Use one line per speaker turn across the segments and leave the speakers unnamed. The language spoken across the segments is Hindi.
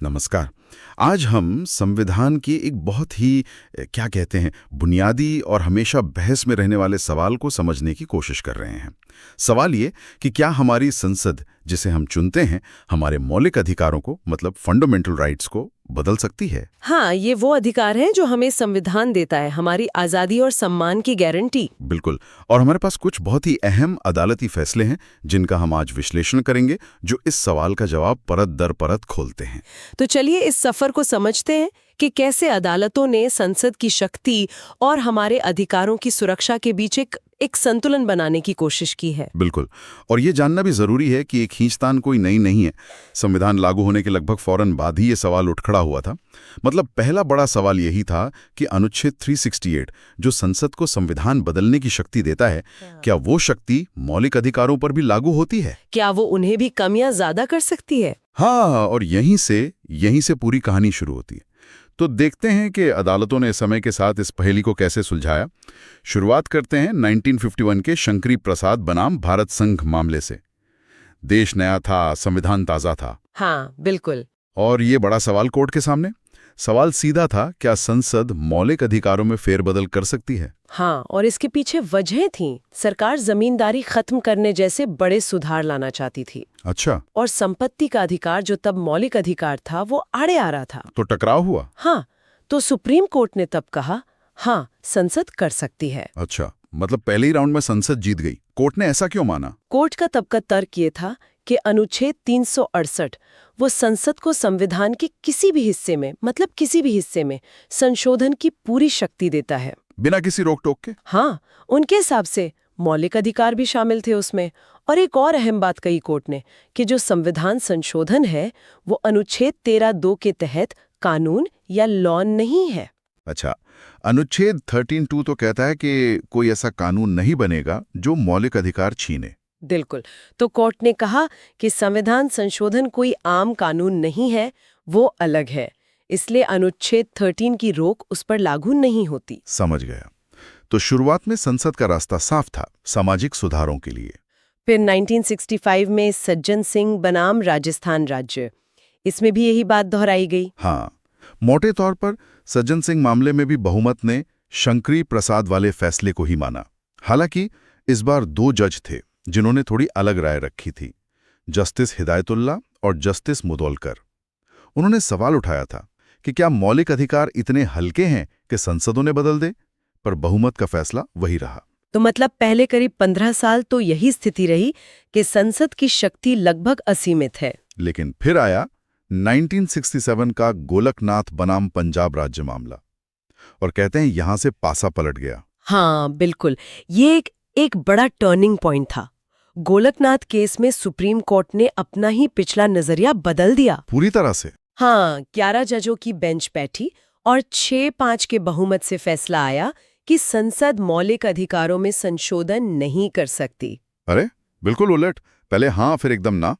नमस्कार। आज हम संविधान की एक बहुत ही क्या कहते हैं बुनियादी और हमेशा बहस में रहने वाले सवाल को समझने की कोशिश कर रहे हैं। सवाल ये कि क्या हमारी संसद जिसे हम चुनते हैं हमारे मौलिक अधिकारों को मतलब फंडामेंटल राइट्स को बदल सकती है।
हाँ, ये वो अधिकार है जो हमें संविधान देता है, हमारी आजादी और सम्मान की गारंटी।
बिल्कुल। और हमारे पास कुछ बहुत ही अहम अदालती फैसले हैं जिनका हम आज विश्लेषण करेंगे, जो इस सवाल का जवाब परत दर परत खोलते हैं।
तो चलिए इस सफर को समझते हैं कि कैसे अदालतों ने संसद की शक्ति और हमारे अधिकारों की सुरक्षा के बीच एक संतुलन बनाने की कोशिश की है।
बिल्कुल। और ये जानना भी जरूरी है कि ये खींचतान कोई नई नहीं है। संविधान लागू होने के लगभग फौरन बाद ही ये सवाल उठ खड़ा हुआ था। मतलब पहला बड़ा सवाल यही था कि अनुच्छेद 368 जो संसद को संविधान बदलने की शक्ति देता है, क्या वो शक्ति मौलिक अधिकारों पर भी लागू होती है?
क्या वो उन्हें भी कम या ज्यादा कर सकती है?
हाँ, और यहीं से पूरी कहानी शुरू होती है। तो देखते हैं कि अदालतों ने समय के साथ इस पहेली को कैसे सुलझाया। शुरुआत करते हैं 1951 के शंकरी प्रसाद बनाम भारत संघ मामले से। देश नया था, संविधान ताज़ा था।
हाँ, बिल्कुल।
और ये बड़ा सवाल कोर्ट के सामने। सवाल सीधा था, क्या संसद मौलिक अधिकारों में फेरबदल कर सकती है?
हाँ, और इसके पीछे वजहें थीं। सरकार जमींदारी खत्म करने जैसे बड़े सुधार लाना चाहती थी।
अच्छा।
और संपत्ति का अधिकार जो तब मौलिक अधिकार था वो आड़े आ रहा था।
तो टकराव हुआ?
हाँ, तो सुप्रीम कोर्ट ने तब कहा हाँ, संसद कर सकती है।
अच्छा, मतलब पहले ही राउंड में संसद जीत गई। कोर्ट ने ऐसा क्यों माना?
कोर्ट का तब का तर्क ये था कि अनुच्छेद 368 वो संसद को संविधान के किसी भी हिस्से में मतलब किसी भी हिस्से में संशोधन की पूरी शक्ति देता है,
बिना किसी रोक टोक के।
हाँ, उनके हिसाब से मौलिक अधिकार भी शामिल थे उसमें। और एक और अहम बात कही कोर्ट ने कि जो संविधान संशोधन है वो अनुच्छेद 13(2) के तहत कानून या लॉ नहीं है।
अच्छा, अनुच्छेद 13(2) तो कहता है कि कोई ऐसा कानून नहीं बनेगा जो मौलिक अधिकार छीने।
बिल्कुल। तो कोर्ट ने कहा कि संविधान संशोधन कोई आम कानून नहीं है, वो अलग है, इसलिए अनुच्छेद 13 की रोक उस पर लागू नहीं होती।
समझ गया। तो शुरुआत में संसद का रास्ता साफ था, सामाजिक सुधारों के लिए।
फिर 1965 में सज्जन सिंह बनाम राजस्थान राज्य, इसमें भी यही बात दोहराई गई।
हाँ, मोटे तौर पर सज्जन सिंह मामले में भी बहुमत ने शंकरी प्रसाद वाले फैसले को ही माना। हालांकि इस बार 2 जज थे जिन्होंने थोड़ी अलग राय रखी थी, जस्टिस हिदायतुल्ला और जस्टिस मुदोलकर। उन्होंने सवाल उठाया था कि क्या मौलिक अधिकार इतने हल्के हैं कि संसदों ने बदल दे, पर बहुमत का फैसला वही रहा।
तो मतलब पहले करीब 15 साल तो यही स्थिति रही कि संसद की शक्ति लगभग असीमित है।
लेकिन फिर आया 1967 का गोलकनाथ बनाम पंजाब राज्य मामला, और कहते हैं यहां से पासा पलट गया।
हाँ, बिल्कुल। ये एक बड़ा टर्निंग पॉइंट था। गोलकनाथ केस में सुप्रीम कोर्ट ने अपना ही पिछला नजरिया बदल दिया
पूरी तरह से।
हाँ, 11 जजों की बेंच बैठी और 6-5 के बहुमत से फैसला आया कि संसद मौलिक अधिकारों में संशोधन नहीं कर सकती।
अरे बिल्कुल उलट, पहले हाँ फिर एकदम ना।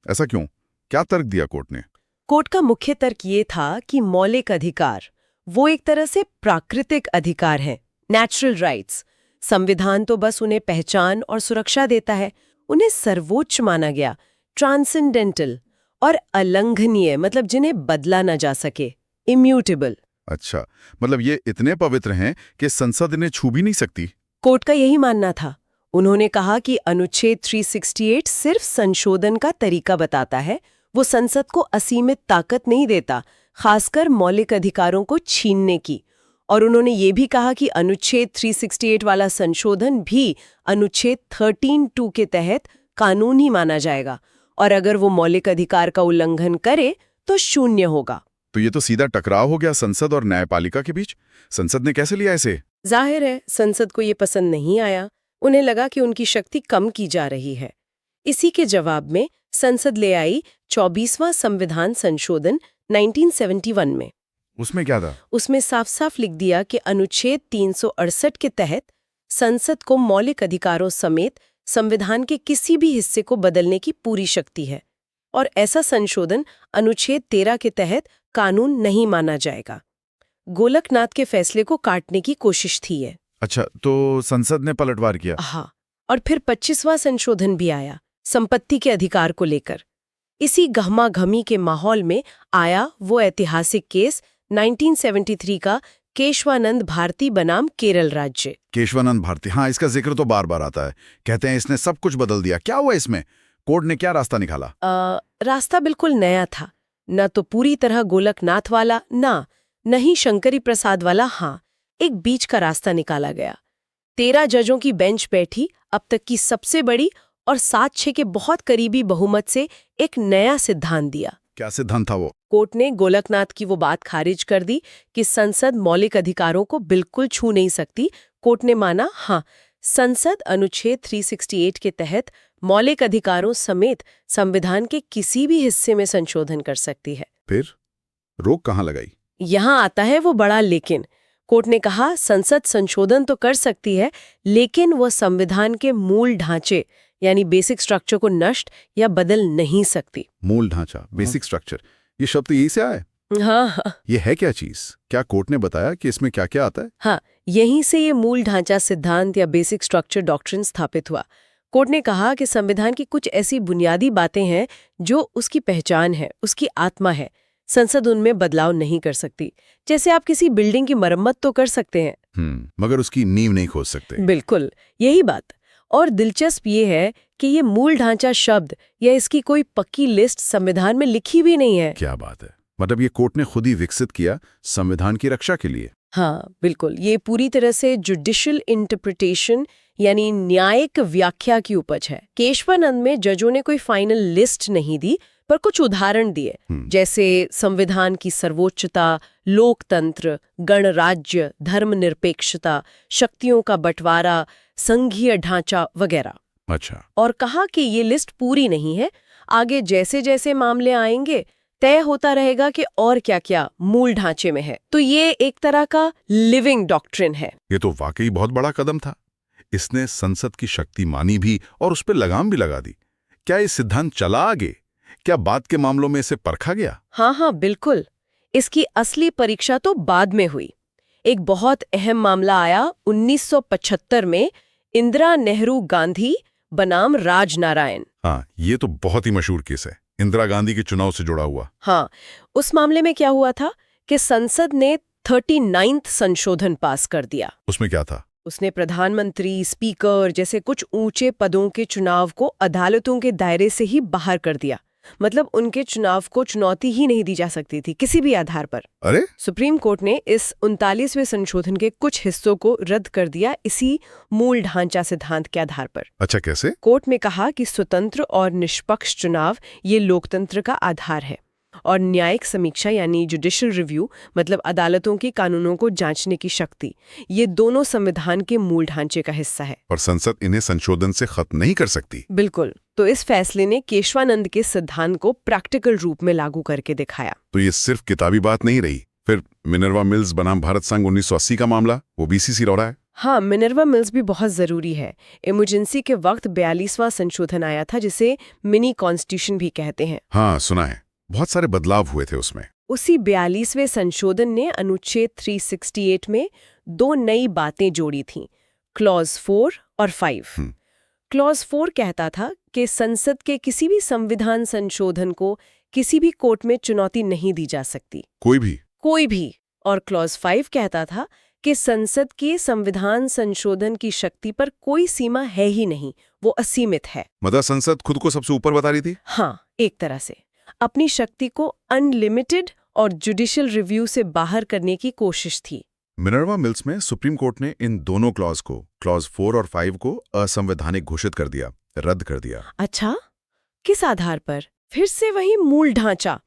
ऐसा क्यों? क्या तर्क दिया कोर्ट ने?
कोर्ट का मुख्य तर्क ये था कि मौलिक अधिकार वो एक तरह से प्राकृतिक अधिकार हैं, नेचुरल राइट्स। संविधान तो बस उन्हें पहचान और सुरक्षा देता है, उन्हें सर्वोच्च माना गया, ट्रांसेंडेंटल और अलंघनीय, मतलब जिन्हें बदला ना जा सके, इम्यूटेबल।
अच्छा, मतलब ये इतने पवित्र हैं कि संसद इन्हें छू भी नहीं सकती।
कोर्ट का यही मानना था। उन्होंने कहा कि अनुच्छेद 368 सिर्फ संशोधन का तरीका बताता है, वो संसद को असीमित ताकत नहीं देता, खासकर मौलिक अधिकारों को छीनने की। और उन्होंने ये भी कहा कि अनुच्छेद 368 वाला संशोधन भी अनुच्छेद 13(2) के तहत कानून ही माना जाएगा, और अगर वो मौलिक अधिकार का उल्लंघन करे तो शून्य होगा।
तो ये तो सीधा टकराव हो गया संसद और न्यायपालिका के बीच। संसद ने कैसे लिया इसे?
जाहिर है संसद को ये पसंद नहीं आया। उन्हें लगा कि उनकी शक्ति कम की जा रही है। इसी के जवाब में संसद ले आई 24वां संविधान संशोधन 1971 में।
उसमें क्या था?
उसमें साफ साफ लिख दिया कि अनुच्छेद 368 के तहत संसद को मौलिक अधिकारों समेत संविधान के किसी भी हिस्से को बदलने की पूरी शक्ति है, और ऐसा संशोधन अनुच्छेद 13 के तहत कानून नहीं माना जाएगा। गोलकनाथ के फैसले को काटने की कोशिश थी ये।
अच्छा, तो संसद ने पलटवार किया।
हाँ, और फिर 25वां संशोधन भी आया संपत्ति के अधिकार को लेकर। इसी गहमा-गहमी के माहौल में आया वो ऐतिहासिक केस 1973 का केशवानंद भारती बनाम केरल राज्य।
केशवानंद भारती, हाँ, इसका जिक्र तो बार बार आता है। कहते हैं इसने सब कुछ बदल दिया। क्या हुआ इसमें? कोर्ट ने क्या रास्ता निकाला?
रास्ता बिल्कुल नया था। न तो पूरी तरह गोलकनाथ वाला, न ही शंकरी प्रसाद वाला, हाँ, एक बीच का रास्ता निकाला गया। 13 जजों की बेंच बैठी अब तक की सबसे बड़ी और 7-6 के बहुत करीबी बहुमत से एक नया सिद्धांत दिया।
क्या सिद्धांत था वो? कोर्ट
ने गोलकनाथ की वो बात खारिज कर दी कि संसद मौलिक अधिकारों को बिल्कुल छू नहीं सकती। कोर्ट ने माना, हाँ, संसद अनुच्छेद 368 के तहत मौलिक अधिकारों समेत संविधान के किसी भी हिस्से में संशोधन कर सकती है।
फिर रोक कहाँ लगाई?
यहाँ आता है वो बड़ा लेकिन। कोर्ट ने कहा संसद संशोधन तो कर सकती है, लेकिन वो संविधान के मूल ढांचे यानी बेसिक स्ट्रक्चर को नष्ट या बदल नहीं सकती।
मूल ढांचा, बेसिक स्ट्रक्चर, ये शब्द यही से आया है?
हाँ।
ये है क्या चीज? क्या कोर्ट ने बताया कि इसमें क्या क्या आता है?
हाँ, यहीं से ये मूल ढांचा सिद्धांत या बेसिक स्ट्रक्चर डॉक्ट्रिन स्थापित हुआ। कोर्ट ने कहा कि संविधान की कुछ ऐसी बुनियादी बातें हैं जो उसकी पहचान है, उसकी आत्मा है, संसद उनमें बदलाव नहीं कर सकती। जैसे आप किसी बिल्डिंग की मरम्मत तो कर सकते हैं,
मगर उसकी नींव नहीं खोद सकते।
बिल्कुल यही बात। और दिलचस्प ये है कि ये मूल ढांचा शब्द या इसकी कोई पक्की लिस्ट संविधान में लिखी भी नहीं है।
क्या बात है! मतलब ये कोर्ट ने खुद ही विकसित किया संविधान की रक्षा के लिए।
हाँ बिल्कुल, ये पूरी तरह से जुडिशियल इंटरप्रिटेशन यानी न्यायिक व्याख्या की उपज है। केशवानंद में जजों ने कोई फाइनल लिस्ट नहीं दी, पर कुछ उदाहरण दिए, जैसे संविधान की सर्वोच्चता, लोकतंत्र, गणराज्य, धर्मनिरपेक्षता, शक्तियों का बंटवारा, संघीय ढांचा वगैरह।
अच्छा।
और कहा कि ये लिस्ट पूरी नहीं है, आगे जैसे जैसे मामले आएंगे तय होता रहेगा कि और क्या क्या मूल ढांचे में है। तो ये एक तरह का लिविंग डॉक्ट्रिन है।
ये तो वाकई बहुत बड़ा कदम था। इसने संसद की शक्ति मानी भी और उस पर लगाम भी लगा दी। क्या ये सिद्धांत चला आगे? क्या बाद के मामलों में इसे परखा गया?
हाँ, बिल्कुल। इसकी असली परीक्षा तो बाद में हुई। एक बहुत अहम मामला आया 1975 में, इंदिरा नेहरू गांधी बनाम राजनारायण।
हाँ, ये तो बहुत ही मशहूर केस है, इंदिरा गांधी के चुनाव से जुड़ा हुआ।
हाँ, उस मामले में क्या हुआ था कि संसद ने 39th संशोधन पास कर दिया।
उसमें क्या था?
उसने प्रधानमंत्री, स्पीकर जैसे कुछ ऊंचे पदों के चुनाव को अदालतों के दायरे से ही बाहर कर दिया। मतलब उनके चुनाव को चुनौती ही नहीं दी जा सकती थी किसी भी आधार पर।
अरे!
सुप्रीम कोर्ट ने इस 39वें संशोधन के कुछ हिस्सों को रद्द कर दिया इसी मूल ढांचा सिद्धांत के आधार पर।
अच्छा, कैसे?
कोर्ट में कहा कि स्वतंत्र और निष्पक्ष चुनाव ये लोकतंत्र का आधार है, और न्यायिक समीक्षा यानी जुडिशियल रिव्यू मतलब अदालतों के कानूनों को जांचने की शक्ति, ये दोनों संविधान के मूल ढांचे का हिस्सा है।
और संसद इन्हें संशोधन से खत्म नहीं कर सकती।
बिल्कुल। तो इस फैसले ने केशवानंद के सिद्धांत को प्रैक्टिकल रूप में लागू करके दिखाया।
तो ये सिर्फ किताबी बात नहीं रही। फिर मिनर्वा मिल्स बनाम भारत संघ 1980 का मामला, वो भी इसी से लौड़ा है।
हाँ, मिनर्वा मिल्स भी बहुत जरूरी है। इमरजेंसी के वक्त 42वां संशोधन आया था, जिसे मिनी कॉन्स्टिट्यूशन भी कहते हैं।
हाँ, सुना है। बहुत सारे बदलाव हुए थे उसमें।
उसी 42वें संशोधन ने अनुच्छेद 368 में 2 नई बातें जोड़ी थीं, क्लॉज 4 और 5। क्लॉज 4 कहता था कि संसद के किसी भी संविधान संशोधन को किसी भी कोर्ट में चुनौती नहीं दी जा सकती, कोई भी। और क्लॉज 5 कहता था कि संसद के संविधान संशोधन की शक्ति पर कोई सीमा है ही नहीं, वो असीमित है।
मतलब संसद खुद को सबसे ऊपर बता रही थी?
हाँ, एक तरह से अपनी शक्ति को अनलिमिटेड और जुडिशियल रिव्यू से बाहर करने की कोशिश थी।
मिनर्वा मिल्स में सुप्रीम कोर्ट ने इन दोनों क्लॉज को, क्लॉज 4 और 5 को असंवैधानिक घोषित कर दिया, रद्द कर दिया।
अच्छा, किस आधार पर? फिर से वही मूल ढांचा।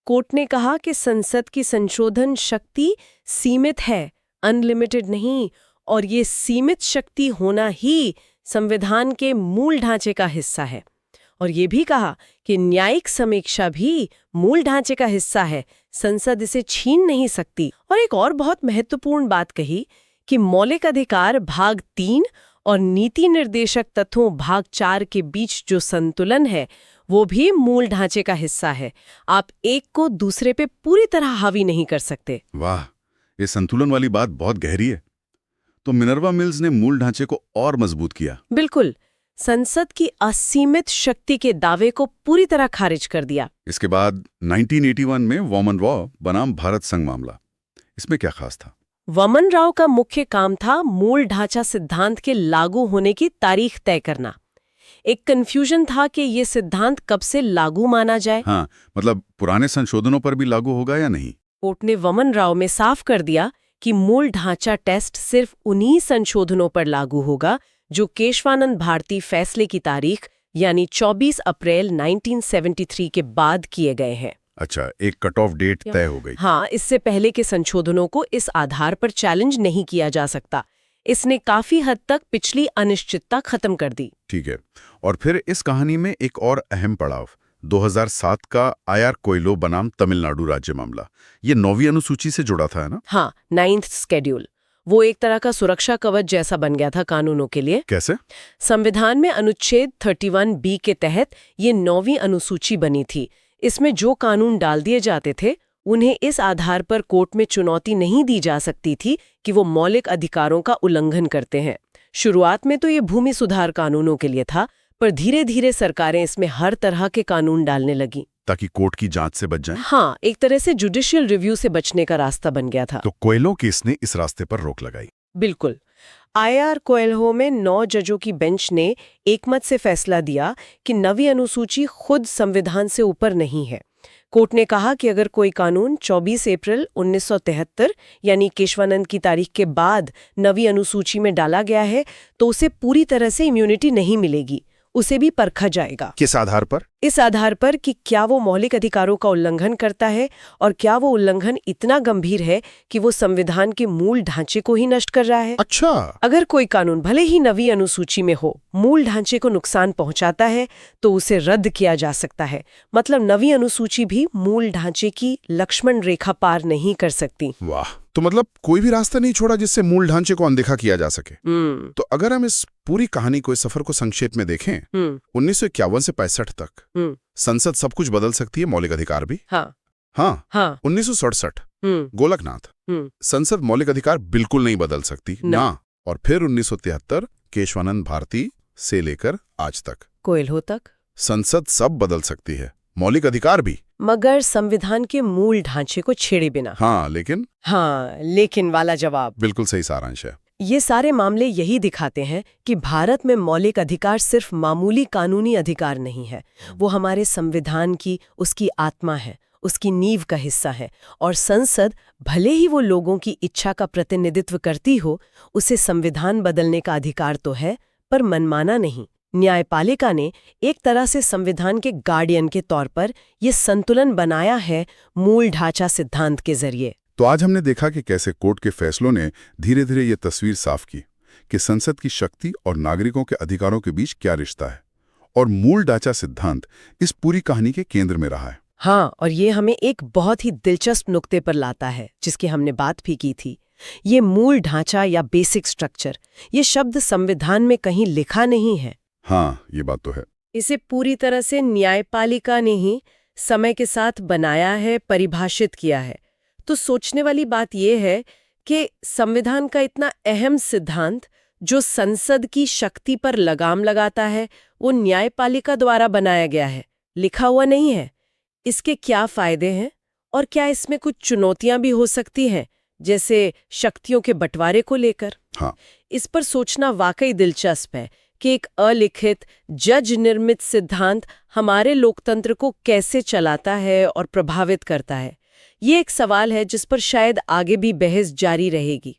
कोर्ट ने कहा कि संसद की संशोधन शक्ति सीमित है, अनलिमिटेड नहीं, और ये सीमित शक्ति होना ही संविधान के मूल ढांचे का हिस्सा है। और ये भी कहा कि न्यायिक समीक्षा भी मूल ढांचे का हिस्सा है, संसद इसे छीन नहीं सकती। और एक और बहुत महत्वपूर्ण बात कही कि मौलिक अधिकार भाग 3 और नीति निर्देशक तत्वों भाग 4 के बीच जो संतुलन है वो भी मूल ढांचे का हिस्सा है। आप एक को दूसरे पे पूरी तरह हावी नहीं कर सकते।
वाह, ये संतुलन वाली बात बहुत गहरी है। तो मिनर्वा मिल्स ने मूल ढांचे को और मजबूत किया।
बिल्कुल। संसद की असीमित शक्ति के दावे को पूरी तरह खारिज कर दिया।
इसके बाद 1981 में वॉमन रॉ बनाम भारत संघ मामला। इसमें क्या खास था?
वमन राव का मुख्य काम था मूल ढांचा सिद्धांत के लागू होने की तारीख तय करना। एक कंफ्यूजन था कि ये सिद्धांत कब से लागू माना जाए।
हाँ, मतलब पुराने संशोधनों पर भी लागू होगा या नहीं?
कोर्ट ने वमन राव में साफ कर दिया कि मूल ढांचा टेस्ट सिर्फ उन्हीं संशोधनों पर लागू होगा जो केशवानंद भारती फैसले की तारीख यानी 24 अप्रैल 1973 के बाद किए गए हैं।
अच्छा, एक कट ऑफ डेट तय हो गई।
हाँ, इससे पहले के संशोधनों को इस आधार पर चैलेंज नहीं किया जा सकता। इसने काफी हद तक पिछली अनिश्चितता खत्म कर दी।
ठीक है। और फिर इस कहानी में एक और अहम पड़ाव 2007 का आर कोयलो बनाम तमिलनाडु राज्य मामला। ये 9वीं अनुसूची से जुड़ा था, है ना?
हाँ, 9th स्केड्यूल। वो एक तरह का सुरक्षा कवच जैसा बन गया था कानूनों के लिए।
कैसे?
संविधान में अनुच्छेद 31B के तहत ये 9वीं अनुसूची बनी थी। इसमें जो कानून डाल दिए जाते थे उन्हें इस आधार पर कोर्ट में चुनौती नहीं दी जा सकती थी कि वो मौलिक अधिकारों का उल्लंघन करते हैं। शुरुआत में तो ये भूमि सुधार कानूनों के लिए था, पर धीरे धीरे सरकारें इसमें हर तरह के कानून डालने लगी
ताकि कोर्ट की जांच से बच जाए।
हाँ, एक तरह से जुडिशियल रिव्यू से बचने का रास्ता बन गया था।
तो कोयलो केस ने इस रास्ते पर रोक लगाई।
बिल्कुल। आर कोयलो में 9 जजों की बेंच ने एकमत से फैसला दिया कि 9वीं अनुसूची खुद संविधान से ऊपर नहीं है। कोर्ट ने कहा कि अगर कोई कानून 24 अप्रैल 1973 यानी केशवानंद की तारीख के बाद 9वीं अनुसूची में डाला गया है तो उसे पूरी तरह से इम्यूनिटी नहीं मिलेगी, उसे भी परखा जाएगा।
किस आधार पर?
इस आधार पर कि क्या वो मौलिक अधिकारों का उल्लंघन करता है और क्या वो उल्लंघन इतना गंभीर है कि वो संविधान के मूल ढांचे को ही नष्ट कर रहा है।
अच्छा।
अगर कोई कानून भले ही 9वीं अनुसूची में हो, मूल ढांचे को नुकसान पहुंचाता है तो उसे रद्द किया जा सकता है। मतलब 9वीं अनुसूची भी मूल ढांचे की लक्ष्मण रेखा पार नहीं कर सकती।
वाह, तो मतलब कोई भी रास्ता नहीं छोड़ा जिससे मूल ढांचे को अनदेखा किया जा सके। तो अगर हम इस पूरी कहानी को, इस सफर को संक्षेप में देखें, 1951 से 65 तक संसद सब कुछ बदल सकती है, मौलिक अधिकार भी। हाँ। 1967 गोलकनाथ, संसद मौलिक अधिकार बिल्कुल नहीं बदल सकती ना। और फिर 1973 केशवानंद भारती से लेकर आज तक,
कोयलो तक,
संसद सब बदल सकती है, मौलिक अधिकार भी,
मगर संविधान के मूल ढांचे को छेड़े बिना।
हाँ,
लेकिन वाला जवाब
बिल्कुल सही सारांश है।
ये सारे मामले यही दिखाते हैं कि भारत में मौलिक अधिकार सिर्फ मामूली कानूनी अधिकार नहीं है, वो हमारे संविधान की, उसकी आत्मा है, उसकी नींव का हिस्सा है। और संसद भले ही वो लोगों की इच्छा का प्रतिनिधित्व करती हो, उसे संविधान बदलने का अधिकार तो है, पर मनमाना नहीं। न्यायपालिका ने एक तरह से संविधान के गार्डियन के तौर पर ये संतुलन बनाया है मूल ढांचा सिद्धांत के जरिए।
तो आज हमने देखा कि कैसे कोर्ट के फैसलों ने धीरे धीरे ये तस्वीर साफ की कि संसद की शक्ति और नागरिकों के अधिकारों के बीच क्या रिश्ता है, और मूल ढांचा सिद्धांत इस पूरी कहानी के केंद्र में रहा है।
हाँ, और ये हमें एक बहुत ही दिलचस्प नुक्ते पर लाता है जिसकी हमने बात भी की थी। ये मूल ढांचा या बेसिक स्ट्रक्चर, ये शब्द संविधान में कहीं लिखा नहीं है।
हाँ, ये बात तो है।
इसे पूरी तरह से न्यायपालिका ने ही समय के साथ बनाया है, परिभाषित किया है। तो सोचने वाली बात यह है कि संविधान का इतना अहम सिद्धांत जो संसद की शक्ति पर लगाम लगाता है, वो न्यायपालिका द्वारा बनाया गया है, लिखा हुआ नहीं है। इसके क्या फायदे हैं और क्या इसमें कुछ चुनौतियां भी हो सकती हैं, जैसे शक्तियों के बंटवारे को लेकर?
हाँ।
इस पर सोचना वाकई दिलचस्प है कि एक अलिखित, जज निर्मित सिद्धांत हमारे लोकतंत्र को कैसे चलाता है और प्रभावित करता है। ये एक सवाल है जिस पर शायद आगे भी बहस जारी रहेगी।